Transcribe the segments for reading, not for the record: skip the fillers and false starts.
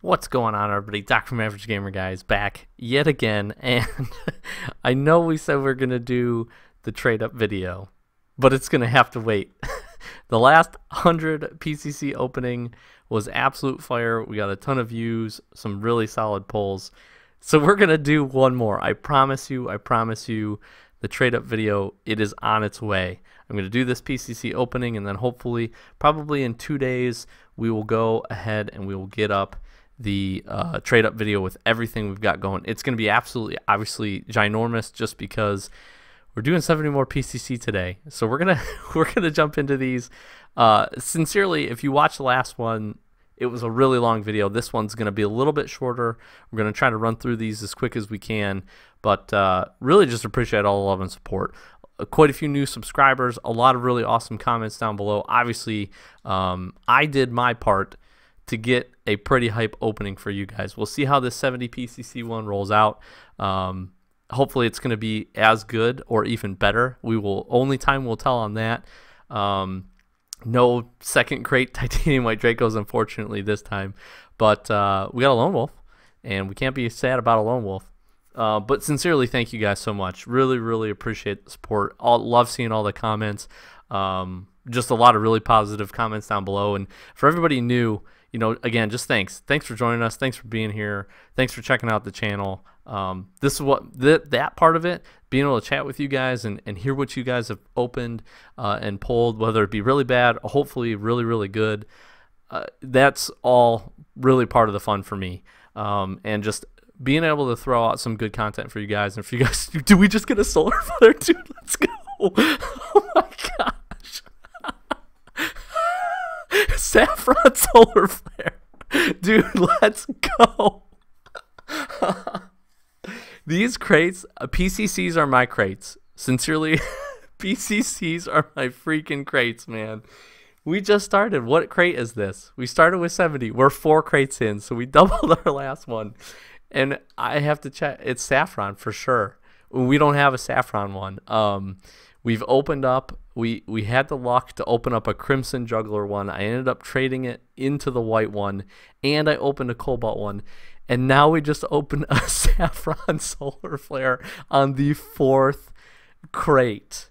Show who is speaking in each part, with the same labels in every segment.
Speaker 1: What's going on, everybody? Doc from Average Gamer Guys back yet again, and I know we said we are going to do the trade-up video, but it's going to have to wait. The last 100 PCC opening was absolute fire. We got a ton of views, some really solid polls. So we're going to do one more. I promise you, the trade-up video, it is on its way. I'm going to do this PCC opening, and then hopefully, probably in 2 days, we will go ahead and we will get up the trade up video with everything we've got going. It's going to be absolutely, obviously, ginormous just because we're doing 70 more PCC today. So we're gonna jump into these. Sincerely, if you watched the last one, it was a really long video. This one's going to be a little bit shorter. We're going to try to run through these as quick as we can, but really just appreciate all the love and support. Quite a few new subscribers, a lot of really awesome comments down below. Obviously, I did my part to get a pretty hype opening for you guys. We'll see how this 70 PCC one rolls out. Hopefully it's going to be as good or even better. Only time will tell on that. No second crate titanium white Dracos, unfortunately, this time. But we got a lone wolf, and we can't be sad about a lone wolf. But sincerely, thank you guys so much. Really appreciate the support. Love seeing all the comments. Just a lot of really positive comments down below. And for everybody new, you know, again, just thanks for joining us, thanks for being here, thanks for checking out the channel. This is what that part of it, being able to chat with you guys and hear what you guys have opened and pulled, whether it be really bad or hopefully really good. That's all really part of the fun for me, and just being able to throw out some good content for you guys. And for you guys, do we just get a solar flare, dude? Let's go! Oh my god! Saffron solar flare, dude, let's go. These crates, PCCs are my crates. Sincerely, PCCs are my freaking crates, man. We just started. What crate is this? We started with 70. We're 4 crates in, so we doubled our last one. And I have to check. It's saffron for sure. We don't have a saffron one. We've opened up. We had the luck to open up a crimson juggler one. I ended up trading it into the white one, and I opened a cobalt one, and now we just opened a saffron solar flare on the 4th crate.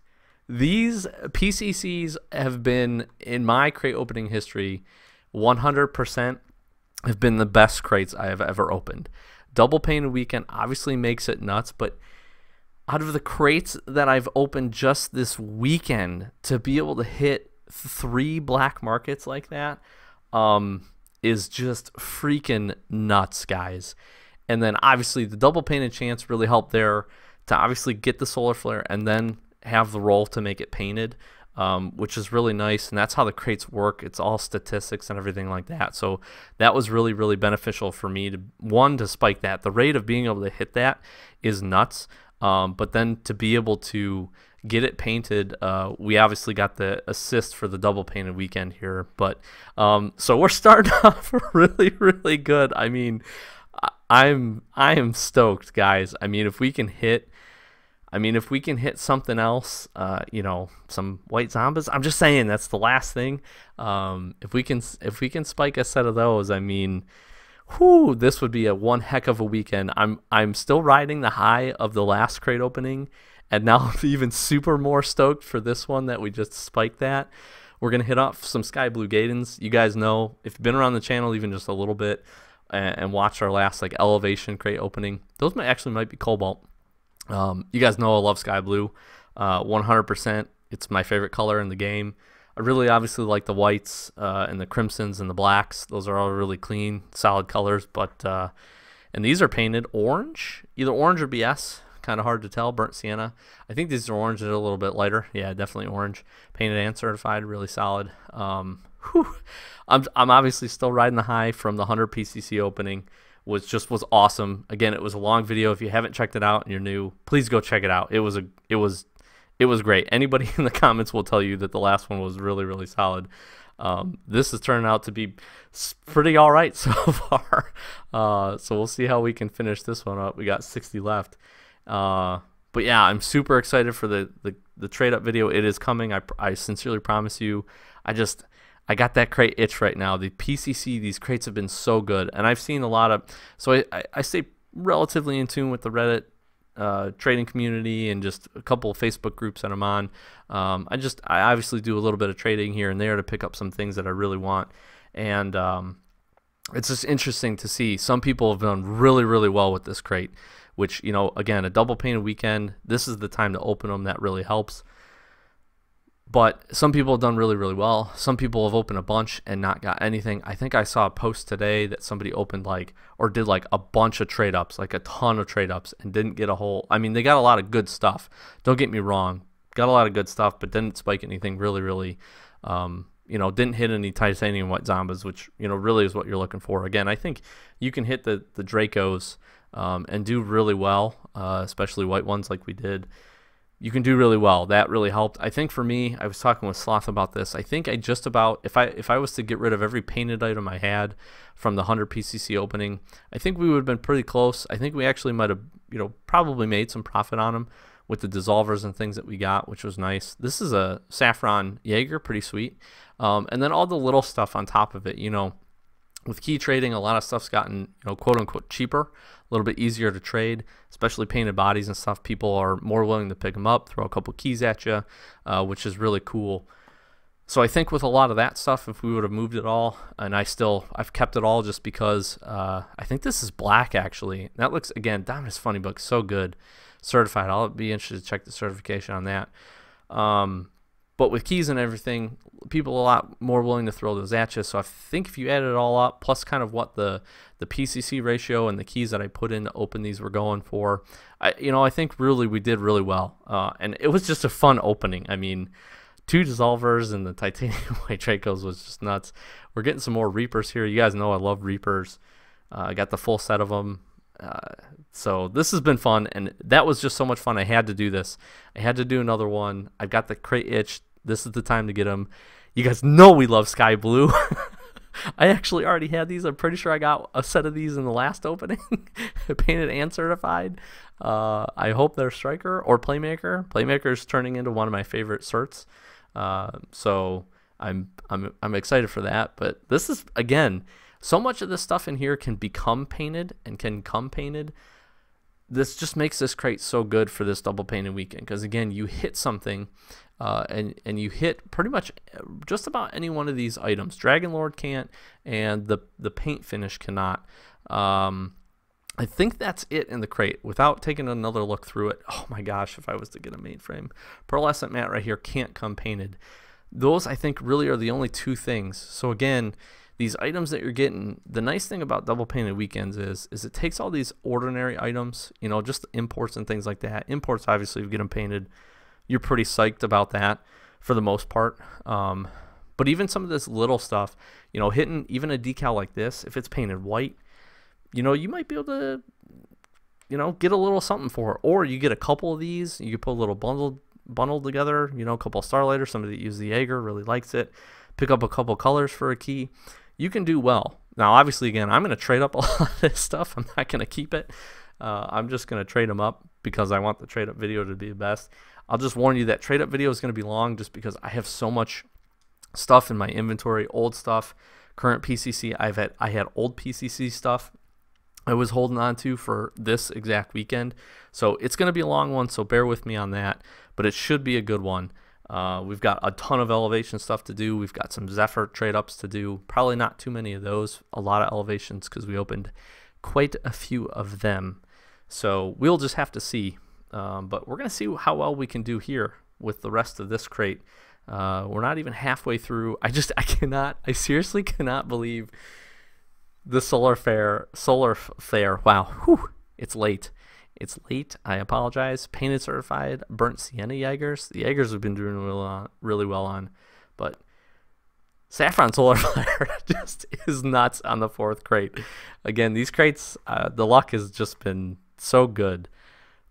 Speaker 1: These PCCs have been, in my crate opening history, 100% have been the best crates I have ever opened. Double painted weekend obviously makes it nuts, but out of the crates that I've opened just this weekend, to be able to hit 3 black markets like that is just freaking nuts, guys. And then obviously the double painted chance really helped there to obviously get the solar flare and then have the roll to make it painted, which is really nice. And that's how the crates work. It's all statistics and everything like that. So that was really beneficial for me to spike that. The rate of being able to hit that is nuts. But then to be able to get it painted, we obviously got the assist for the double painted weekend here. But so we're starting off really good. I mean, I am stoked, guys. I mean, if we can hit something else, you know, some white zombies. I'm just saying that's the last thing. If we can spike a set of those, I mean, whew, this would be one heck of a weekend. I'm still riding the high of the last crate opening, and now I'm even more stoked for this one that we just spiked that. We're gonna hit off some sky blue Gaydens. You guys know, if you've been around the channel even just a little bit and watched our last like elevation crate opening, those might be cobalt. You guys know I love sky blue, 100%. It's my favorite color in the game. I really obviously like the whites and the crimsons and the blacks. Those are all really clean, solid colors. But and these are painted orange, either orange or BS. Kind of hard to tell. Burnt sienna. I think these are orange. They're a little bit lighter. Yeah, definitely orange. Painted and certified. Really solid. I'm obviously still riding the high from the 100 PCC opening, which just was awesome. Again, it was a long video. If you haven't checked it out and you're new, please go check it out. It was great. Anybody in the comments will tell you that the last one was really solid. This is turning out to be pretty all right so far. So we'll see how we can finish this one up. We got 60 left. But yeah, I'm super excited for the trade up video. It is coming. I sincerely promise you. I got that crate itch right now. The PCC, these crates have been so good, and I've seen a lot of. So I stay relatively in tune with the Reddit trading community and just a couple of Facebook groups that I'm on. I obviously do a little bit of trading here and there to pick up some things that I really want, and it's just interesting to see. Some people have done really, really well with this crate, which, you know, again, a double painted weekend, this is the time to open them. That really helps. But some people have done really, really well. Some people have opened a bunch and not got anything. I think I saw a post today that somebody opened or did a bunch of trade ups, like a ton of trade ups, and didn't get a whole. I mean, they got a lot of good stuff. Don't get me wrong. Got a lot of good stuff, but didn't spike anything really, really, didn't hit any titanium white Zombas, which, really is what you're looking for. Again, I think you can hit the Dracos and do really well, especially white ones like we did. You can do really well. That really helped. I think for me, I was talking with Sloth about this. I think I just about, if I was to get rid of every painted item I had from the 100 PCC opening, I think we would have been pretty close. I think we actually might have, probably made some profit on them with the dissolvers and things that we got, which was nice. This is a saffron Jaeger, pretty sweet. And then all the little stuff on top of it, with key trading, a lot of stuff's gotten, quote unquote cheaper, a little bit easier to trade, especially painted bodies and stuff. People are more willing to pick them up, throw a couple keys at you, which is really cool. So I think with a lot of that stuff, if we would have moved it all, and I've kept it all just because I think this is black actually. That looks, again, Dominus Funny Book, so good. Certified. I'll be interested to check the certification on that. But with keys and everything, people are a lot more willing to throw those at you. So I think if you add it all up, plus kind of what the PCC ratio and the keys that I put in to open these were going for, I think really we did really well. And it was just a fun opening. I mean, 2 dissolvers and the titanium white Dracos was just nuts. We're getting some more Reapers here. You guys know I love Reapers. I got the full set of them. So this has been fun, and that was just so much fun. I had to do this. I had to do another one. I've got the crate itch. This is the time to get them. You guys know we love sky blue. I actually already had these. I'm pretty sure I got a set of these in the last opening, painted and certified. I hope they're striker or playmaker. Playmaker is turning into one of my favorite certs. So I'm excited for that. But this is, again, so much of this stuff in here can become painted and can come painted. This just makes this crate so good for this double painted weekend, because again, you hit something and you hit pretty much just about any one of these items. Dragon Lord can't, and the paint finish cannot. I think that's it in the crate without taking another look through it. Oh my gosh, if I was to get a mainframe. Pearlescent matte right here can't come painted. Those, I think, really are the only 2 things. So again, these items that you're getting, the nice thing about double painted weekends is it takes all these ordinary items, just imports and things like that. Imports, obviously, if you get them painted, you're pretty psyched about that for the most part. But even some of this little stuff, hitting even a decal like this, if it's painted white, you might be able to, get a little something for it. Or you get a couple of these, you can put a little bundle together, a couple of Starlighters, somebody that uses the Jaeger really likes it. Pick up a couple colors for a key. You can do well. Now, obviously, again, I'm going to trade up a lot of this stuff. I'm not going to keep it. I'm just going to trade them up because I want the trade up video to be the best. I'll just warn you that trade up video is going to be long just because I have so much stuff in my inventory, old stuff, current PCC. I had old PCC stuff I was holding on to for this exact weekend. So it's going to be a long one, so bear with me on that, but it should be a good one. We've got a ton of elevation stuff to do. We've got some Zephyr trade-ups to do. Probably not too many of those. A lot of elevations because we opened quite a few of them. So we'll just have to see. But we're going to see how well we can do here with the rest of this crate. We're not even halfway through. I seriously cannot believe the solar flare. Wow, whew, it's late. It's late. I apologize. Painted certified, burnt sienna Jaegers. The Jaegers have been doing really well on, but saffron solar flare just is nuts on the 4th crate. Again, these crates, the luck has just been so good,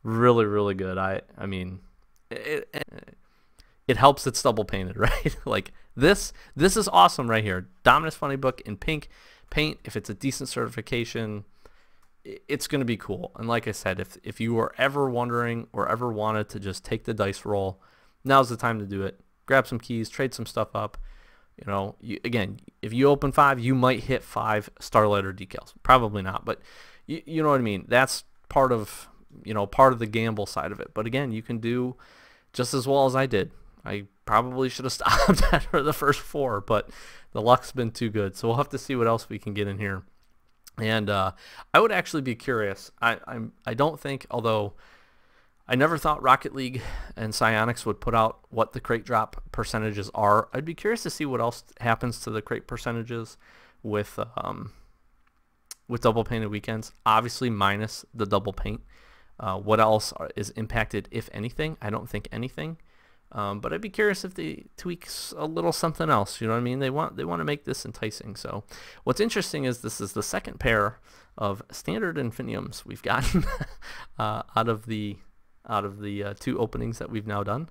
Speaker 1: really, really good. I mean, it helps. It's double painted, right? Like this is awesome right here. Dominus Funny Book in pink paint. If it's a decent certification, it's going to be cool. And like I said, if you were ever wondering or ever wanted to just take the dice roll, now's the time to do it. Grab some keys, trade some stuff up, You know, again, if you open 5, you might hit 5 Starlighter decals. Probably not, but you know what I mean. That's part of, you know, part of the gamble side of it. But again, you can do just as well as I did. I probably should have stopped after the first 4, but the luck's been too good. So we'll have to see what else we can get in here. And I would actually be curious. I don't think, although I never thought Rocket League and Psyonix would put out what the crate drop percentages are. I'd be curious to see what else happens to the crate percentages with double painted weekends. Obviously minus the double paint. What else is impacted, if anything? I don't think anything. But I'd be curious if they tweaks a little something else. You know what I mean? They want to make this enticing. So what's interesting is this is the second pair of standard Infiniums we've gotten out of the 2 openings that we've now done.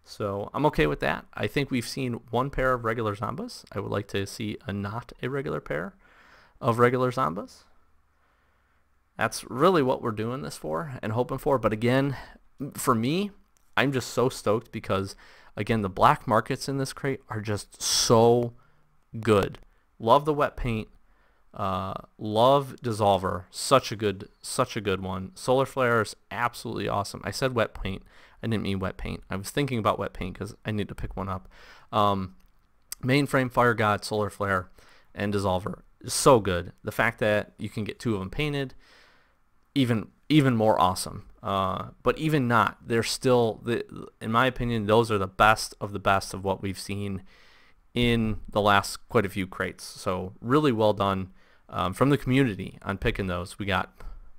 Speaker 1: So I'm okay with that. I think we've seen 1 pair of regular Zombas. I would like to see not a regular pair of regular Zombas. That's really what we're doing this for and hoping for. But again, for me, I'm just so stoked because, again, the black markets in this crate are just so good. Love the wet paint. Love Dissolver. Such a good one. Solar Flare is absolutely awesome. I said wet paint. I didn't mean wet paint. I was thinking about wet paint because I need to pick one up. Mainframe, Fire God, Solar Flare, and Dissolver is so good. The fact that you can get 2 of them painted, even more awesome. But even not, they're still, in my opinion, those are the best of what we've seen in the last quite a few crates. So really well done from the community on picking those. We got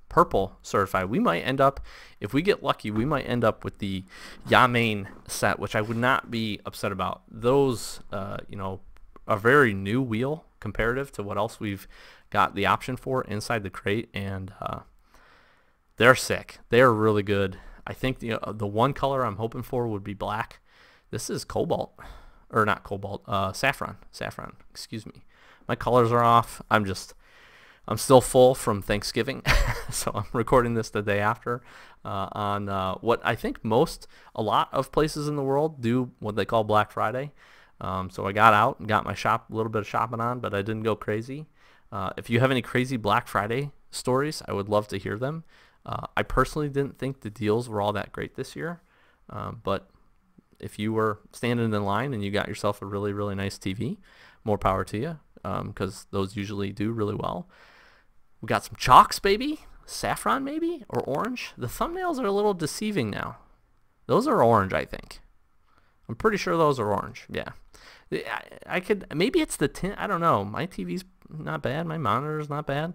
Speaker 1: purple certified. We might end up, if we get lucky, we might end up with the Yamain set, which I would not be upset about. Those, you know, a very new wheel comparative to what else we've got the option for inside the crate, and they're sick. They're really good. I think the one color I'm hoping for would be black. This is cobalt, or not cobalt, saffron. Saffron, excuse me. My colors are off. I'm still full from Thanksgiving, so I'm recording this the day after on what I think a lot of places in the world do what they call Black Friday. So I got out and got my a little bit of shopping on, but I didn't go crazy. If you have any crazy Black Friday stories, I would love to hear them. I personally didn't think the deals were all that great this year, but if you were standing in line and you got yourself a really, really nice TV, more power to you, because those usually do really well. We got some chalks, baby. Saffron, maybe? Or orange? The thumbnails are a little deceiving now. Those are orange, I think. I'm pretty sure those are orange. Yeah. I could, maybe it's the tint. I don't know. My TV's not bad. My monitor's not bad.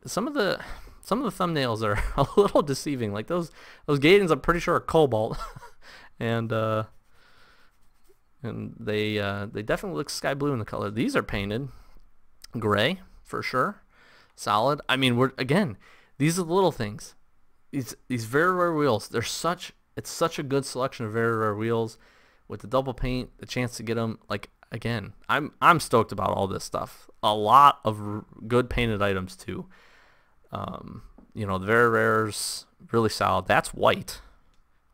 Speaker 1: Some of the thumbnails are a little deceiving. Like those Gaydens, I'm pretty sure are cobalt, and they definitely look sky blue in the color. These are painted gray for sure, solid. I mean, these are the little things. These very rare wheels. It's such a good selection of very rare wheels with the double paint, the chance to get them. Like again, I'm stoked about all this stuff. A lot of good painted items too. You know, the very rares, really solid. That's white.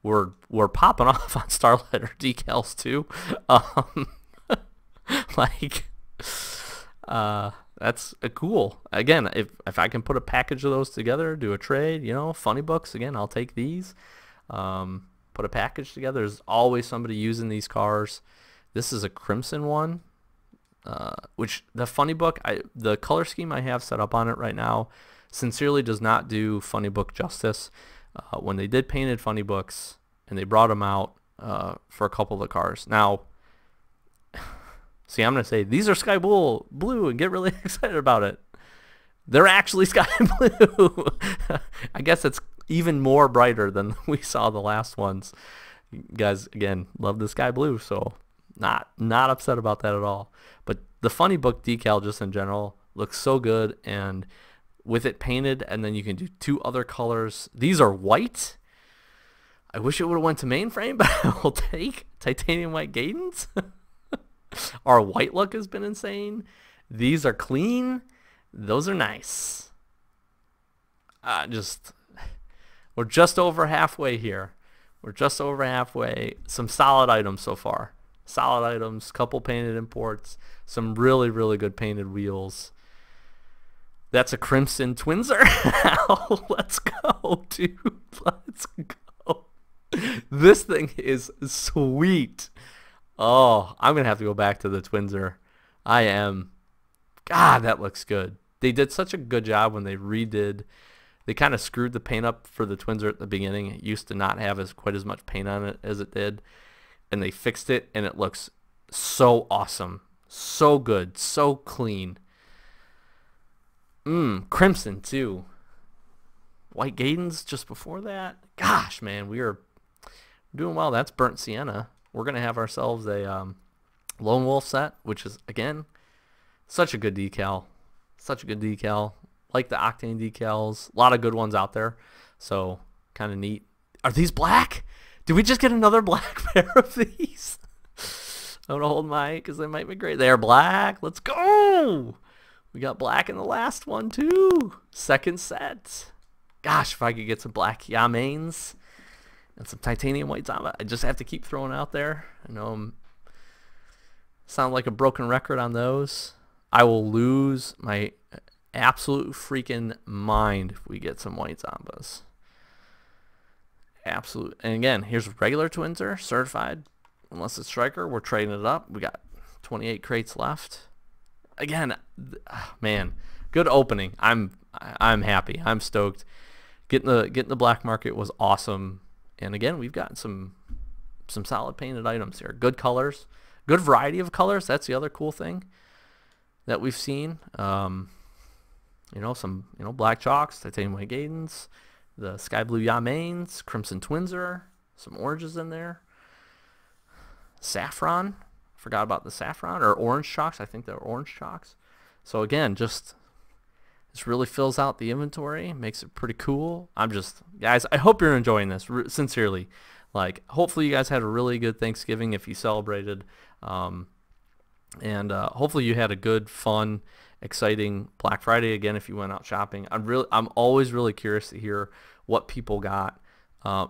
Speaker 1: We're popping off on Starlighter decals too. That's cool. Again, if I can put a package of those together, do a trade, you know, funny books. Again, I'll take these. Put a package together. There's always somebody using these cars. This is a crimson one, which the funny book, the color scheme I have set up on it right now sincerely does not do funny book justice. When they did painted funny books and they brought them out for a couple of the cars. Now, see, I'm going to say these are sky blue and get really excited about it. They're actually sky blue. I guess it's even more brighter than we saw the last ones. You guys, again, love the sky blue, so not upset about that at all. But the funny book decal just in general looks so good, and with it painted, and then you can do 2 other colors. These are white. I wish it would have went to mainframe, but I will take titanium white Gaydens. Our white look has been insane. These are clean. Those are nice. We're just over halfway here. We're just over halfway. Some solid items so far. solid items, couple painted imports, some really, really good painted wheels. That's a Crimson Twinser. Let's go, dude. Let's go. This thing is sweet. Oh, I'm going to have to go back to the Twinser. I am. God, that looks good. They did such a good job when they redid. They kind of screwed the paint up for the Twinser at the beginning. It used to not have quite as much paint on it as it did. And they fixed it, and it looks so awesome. So good. So clean. Crimson, too. White Gaydens just before that. Gosh, man, we are doing well. That's burnt sienna. We're going to have ourselves a Lone Wolf set, which is, again, such a good decal. Such a good decal. Like the Octane decals. A lot of good ones out there. So, kind of neat. Are these black? Did we just get another black pair of these? I'm going to hold my, because they might be great. They're black. Let's go. We got black in the last one, too. Second set. Gosh, if I could get some black Yamains and some titanium white Zamba. I just have to keep throwing out there. I know I'm sound like a broken record on those. I will lose my absolute freaking mind if we get some white Zambas. Absolute. And again, here's regular Twinser, certified. Unless it's striker, we're trading it up. We got 28 crates left. Again, man, good opening. I'm happy. I'm stoked. Getting the black market was awesome. And again, we've got some solid painted items here. Good colors, good variety of colors. That's the other cool thing that we've seen. Some black chalks, titanium white Gaydens, the sky blue Yamains, crimson Twinser, some oranges in there. Saffron, forgot about the saffron, or orange chalks. I think they're orange chalks. So again, this really fills out the inventory, makes it pretty cool. Guys, I hope you're enjoying this, sincerely. Like, hopefully you guys had a really good Thanksgiving if you celebrated. And hopefully you had a good, fun, exciting Black Friday again if you went out shopping. I'm always really curious to hear what people got,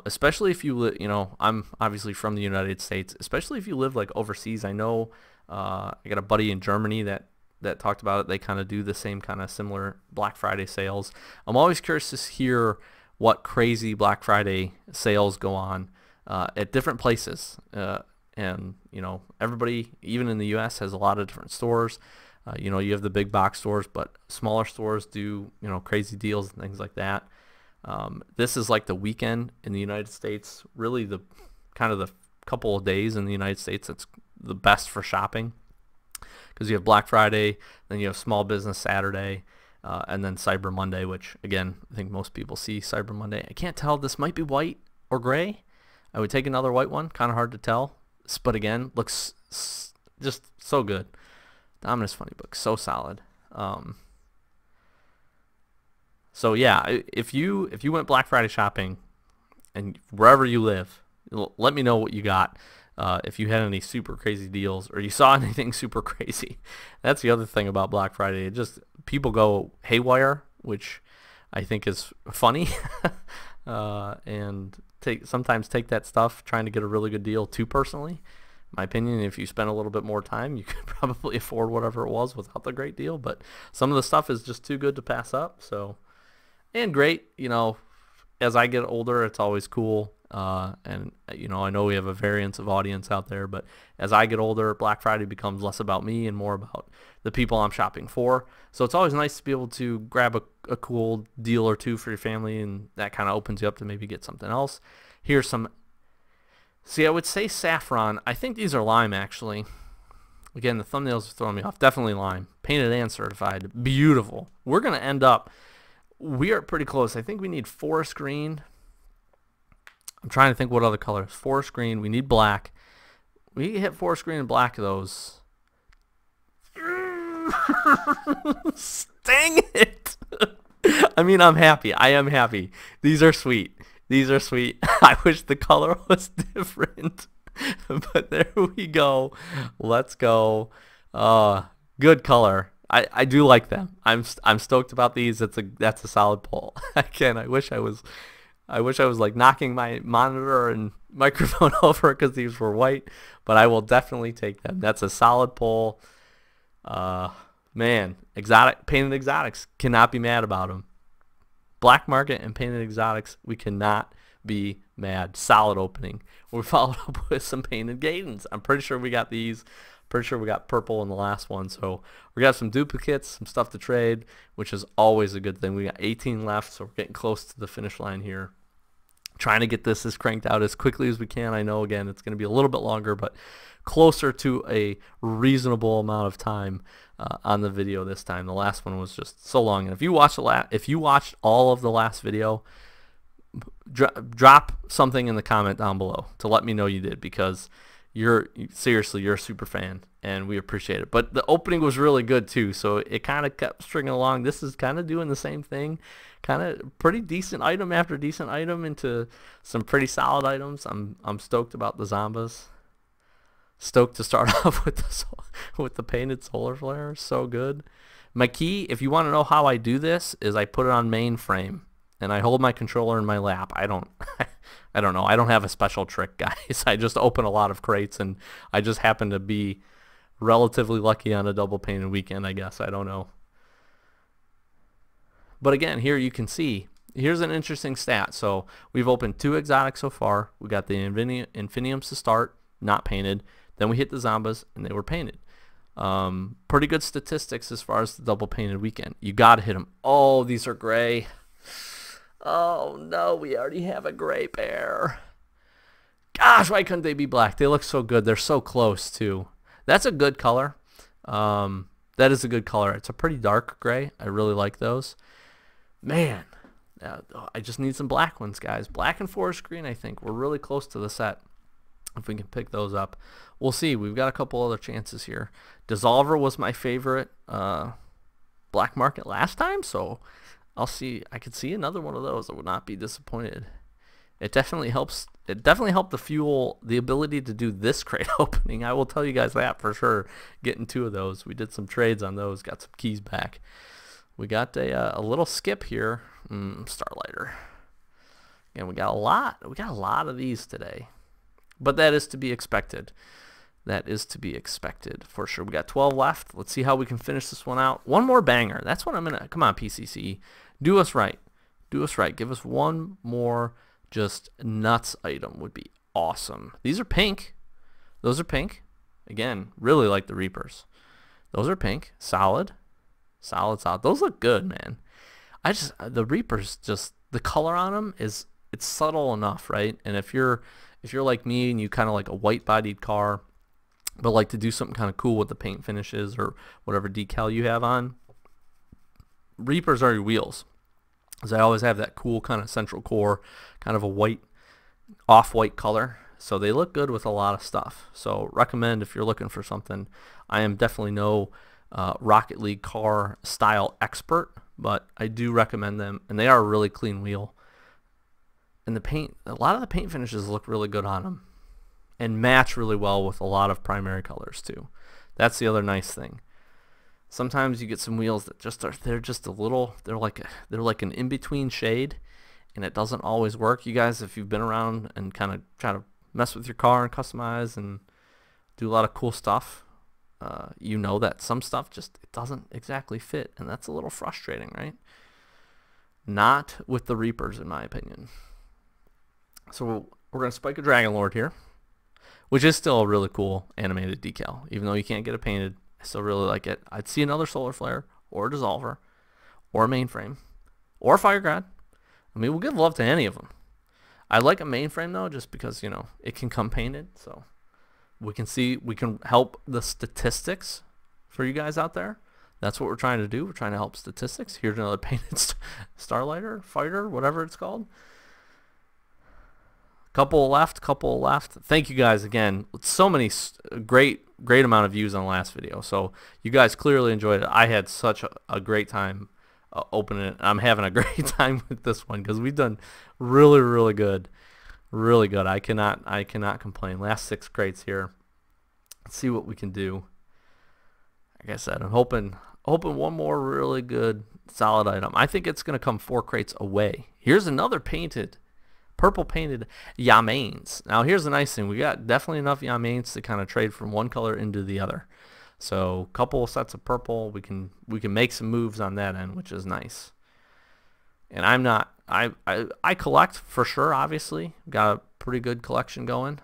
Speaker 1: especially if you live. I'm obviously from the United States, especially if you live like overseas. I know I got a buddy in Germany that talked about it. They kind of do the same kind of similar Black Friday sales. I'm always curious to hear what crazy Black Friday sales go on at different places. And everybody, even in the U.S., has a lot of different stores. You have the big box stores, but smaller stores do crazy deals and things like that. This is like the weekend in the United States. Really, the kind of the couple of days in the United States that's the best for shopping, because you have Black Friday, then you have Small Business Saturday, and then Cyber Monday, which again I think most people see Cyber Monday. I can't tell. This might be white or gray. I would take another white one. Kind of hard to tell. But again, looks just so good. Dominus Funny Book, so solid. So yeah, if you went Black Friday shopping, and wherever you live, let me know what you got. If you had any super crazy deals or you saw anything super crazy. That's the other thing about Black Friday. People go haywire, which I think is funny, and sometimes take that stuff trying to get a really good deal too personally. In my opinion, if you spend a little bit more time, you could probably afford whatever it was without the great deal. But some of the stuff is just too good to pass up. So, and great, as I get older, it's always cool. And I know we have a variance of audience out there, but as I get older, Black Friday becomes less about me and more about the people I'm shopping for. So it's always nice to be able to grab a cool deal or two for your family, and that kind of opens you up to maybe get something else. Here's some. See, I would say saffron. I think these are lime, actually. Again, the thumbnails are throwing me off. Definitely lime. Painted and certified. Beautiful. We're going to end up. We are pretty close. I think we need forest green. I'm trying to think what other colors. Forest green. We need black. We hit forest green and black of those. Dang it. I mean, I'm happy. I am happy. These are sweet. These are sweet. I wish the color was different. But there we go. Let's go. Good color. I do like them. I'm stoked about these. That's a solid pull. Again, I wish I was I wish I was like knocking my monitor and microphone over because these were white, but I will definitely take them. That's a solid pull. Man, painted exotics, cannot be mad about them. Black market and painted exotics, we cannot be mad. Solid opening. We followed up with some painted Gaydens. I'm pretty sure we got these. Pretty sure we got purple in the last one. So we got some duplicates, some stuff to trade, which is always a good thing. We got 18 left, so we're getting close to the finish line here. Trying to get this cranked out as quickly as we can. I know, again, it's going to be a little bit longer, but closer to a reasonable amount of time on the video this time. The last one was just so long. And if you watched all of the last video, drop something in the comment down below to let me know you did, because seriously, you're a super fan and we appreciate it. But the opening was really good too, so it kind of kept stringing along. This is kind of doing the same thing, kind of pretty decent item after decent item into some pretty solid items. I'm stoked about the Zombas. Stoked to start off with the painted solar flare. So good. My key, if you want to know how I do this, is I put it on mainframe and I hold my controller in my lap. I don't know. I don't have a special trick, guys. I just open a lot of crates, and I just happen to be relatively lucky on a double painted weekend, I guess. I don't know. But again, here you can see, here's an interesting stat. So we've opened 2 exotics so far. We got the Infiniums to start, not painted. Then we hit the Zombas, and they were painted. Pretty good statistics as far as the double painted weekend. You got to hit them. Oh, these are gray. Oh no, we already have a gray pair. Gosh, why couldn't they be black? They look so good. They're so close too. That's a good color. That is a good color. It's a pretty dark gray. I really like those. Man, I just need some black ones, guys. Black and forest green, I think. We're really close to the set. If we can pick those up. We'll see. We've got a couple other chances here. Dissolver was my favorite black market last time, so I'll see. I could see another one of those. I would not be disappointed. It definitely helps. It definitely helped to fuel the ability to do this crate opening. I will tell you guys that for sure. Getting 2 of those. We did some trades on those. Got some keys back. We got a little skip here. Starlighter. And we got a lot. We got a lot of these today. But that is to be expected. That is to be expected for sure. We got 12 left. Let's see how we can finish this one out. One more banger. That's what I'm going to... Come on, PCC. Do us right. Do us right. Give us one more just nuts item would be awesome. These are pink. Those are pink. Again, really like the Reapers. Those are pink. Solid. Solid, solid. Those look good, man. The Reapers, just the color on them it's subtle enough, right? And if you're like me and you kind of like a white-bodied car, but like to do something kind of cool with the paint finishes or whatever decal you have on, Reapers are your wheels. Because I always have that cool kind of central core, kind of a white, off-white color. So they look good with a lot of stuff. So recommend if you're looking for something. I am definitely no Rocket League car style expert, but I do recommend them, and they are a really clean wheel. And the paint, a lot of the paint finishes look really good on them and match really well with a lot of primary colors too. That's the other nice thing. Sometimes you get some wheels that just they're just a little, they're like an in-between shade, and it doesn't always work. You guys, if you've been around and kind of try to mess with your car and customize and do a lot of cool stuff, you know that some stuff just it doesn't exactly fit, and that's a little frustrating, right? Not with the Reapers, in my opinion. So we're going to spike a Dragon Lord here, which is still a really cool animated decal. Even though you can't get it painted, I still really like it. I'd see another Solar Flare, or a Dissolver, or a Mainframe, or a Fire God. I mean, we'll give love to any of them. I like a Mainframe, though, just because, you know, it can come painted. So we can help the statistics for you guys out there. That's what we're trying to do. We're trying to help statistics. Here's another painted Starlighter, Fighter, whatever it's called. Couple left. Thank you guys again. So many great amount of views on the last video. So you guys clearly enjoyed it. I had such a great time opening it. I'm having a great time with this one because we've done really good. Really good. I cannot complain. Last 6 crates here. Let's see what we can do. Like I said, I'm hoping one more really good solid item. I think it's going to come 4 crates away. Here's another painted purple painted Yamains. Now here's the nice thing. We got definitely enough Yamains to kind of trade from one color into the other. So a couple of sets of purple. We can make some moves on that end, which is nice. And I'm not, I collect for sure, obviously. Got a pretty good collection going.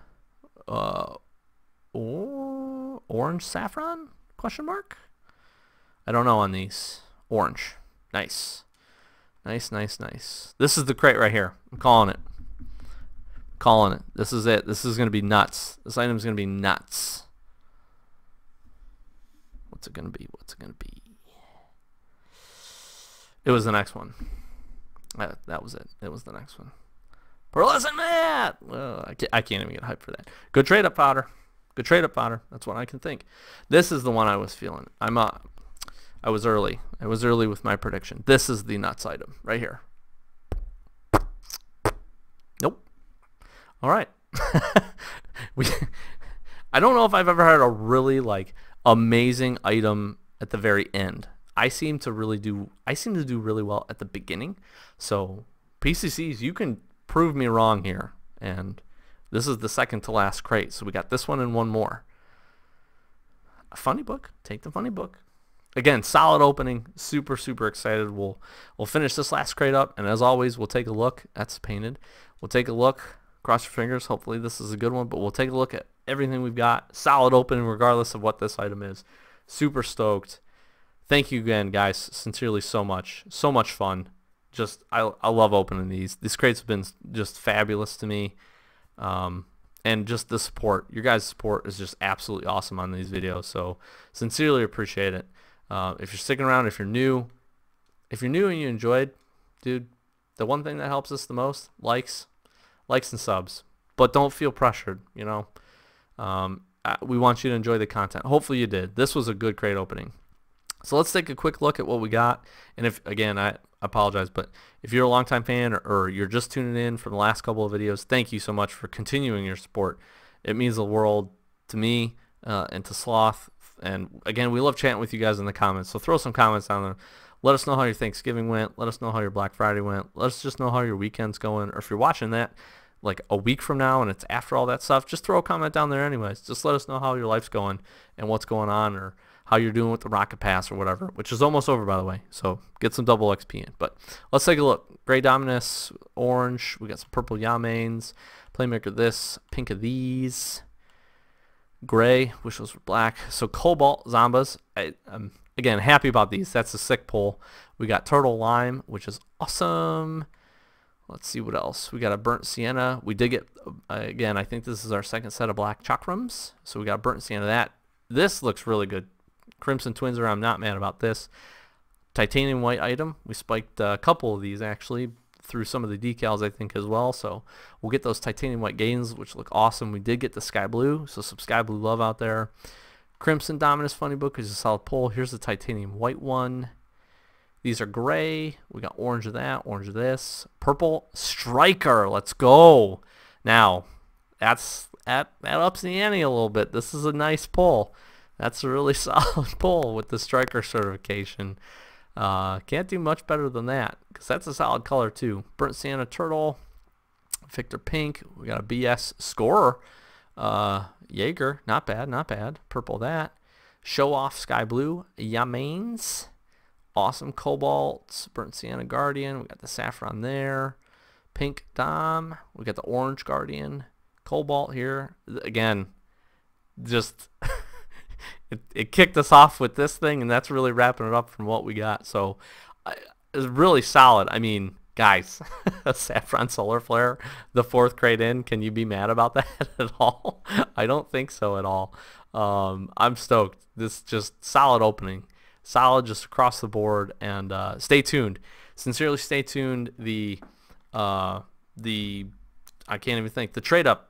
Speaker 1: Orange saffron? Question mark? I don't know on these. Orange. Nice. Nice, nice, nice. This is the crate right here. I'm calling it. Calling it. This is it. This is going to be nuts. This item is going to be nuts. What's it going to be? What's it going to be? It was the next one. That was it. It was the next one. Pearlescent Matte! I can't even get hyped for that. Good trade up powder. Good trade up powder. That's what I can think. This is the one I was feeling. I was early. I was early with my prediction. This is the nuts item right here. Nope. All right. I don't know if I've ever had a really like amazing item at the very end. I seem to do really well at the beginning. So PCCs, you can prove me wrong here. And this is the second to last crate. So we got this one and one more. A funny book. Take the funny book. Again, solid opening. Super, super excited. We'll finish this last crate up. And as always, we'll take a look. That's painted. We'll take a look. Cross your fingers. Hopefully this is a good one. But we'll take a look at everything we've got. Solid opening regardless of what this item is. Super stoked. Thank you again, guys. Sincerely, so much. So much fun. Just, I love opening these. These crates have been just fabulous to me. And just the support. Your guys' support is just absolutely awesome on these videos. So sincerely appreciate it. If you're sticking around, if you're new and you enjoyed, dude, the one thing that helps us the most, likes and subs. But don't feel pressured, you know. We want you to enjoy the content. Hopefully you did. This was a good crate opening. So let's take a quick look at what we got. And if, again, I apologize, but if you're a longtime fan or you're just tuning in from the last couple of videos, thank you so much for continuing your support. It means the world to me and to Sloth. And again, we love chatting with you guys in the comments. So throw some comments down there. Let us know how your Thanksgiving went. Let us know how your Black Friday went. Let us just know how your weekend's going. Or if you're watching that like a week from now and it's after all that stuff, just throw a comment down there anyways. Just let us know how your life's going and what's going on, or how you're doing with the Rocket Pass or whatever, which is almost over, by the way. So get some double XP in. But let's take a look. Gray Dominus, orange. We got some purple Yamains. Playmaker this. Pink of these. Gray. Wish those were black. So Cobalt Zombas. I'm, again, happy about these. That's a sick pull. We got Turtle Lime, which is awesome. Let's see what else. We got a Burnt Sienna. We did get, again, I think this is our second set of black chakrams. So we got Burnt Sienna. That. This looks really good. Crimson Twinser, I'm not mad about this. Titanium white item. We spiked a couple of these actually through some of the decals, I think, as well. So we'll get those titanium white gains, which look awesome. We did get the sky blue, so some sky blue love out there. Crimson Dominus Funny Book is a solid pull. Here's the titanium white one. These are gray. We got orange of that, orange of this. Purple Striker. Let's go. Now, that ups the ante a little bit. This is a nice pull. That's a really solid pull with the Striker certification. Can't do much better than that, because that's a solid color too. Burnt Sienna Turtle, Victor Pink. We got a BS Scorer. Jaeger, not bad, not bad. Purple that. Show Off Sky Blue. Yamains. Awesome Cobalt. Burnt Sienna Guardian. We got the Saffron there. Pink Dom. We got the Orange Guardian. Cobalt here. Again, just... It kicked us off with this thing, and that's really wrapping it up from what we got. So it's really solid. I mean, guys, a Saffron Solar Flare, the fourth crate in. Can you be mad about that at all? I don't think so at all. I'm stoked. This just solid opening. Solid just across the board. And stay tuned. Sincerely stay tuned. I can't even think. The trade up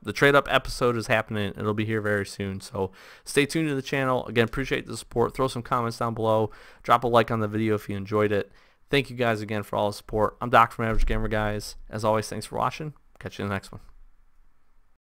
Speaker 1: episode is happening. It'll be here very soon. So stay tuned to the channel. Again, appreciate the support. Throw some comments down below. Drop a like on the video if you enjoyed it. Thank you guys again for all the support. I'm Doc from Average Gamer, guys. As always, thanks for watching. Catch you in the next one.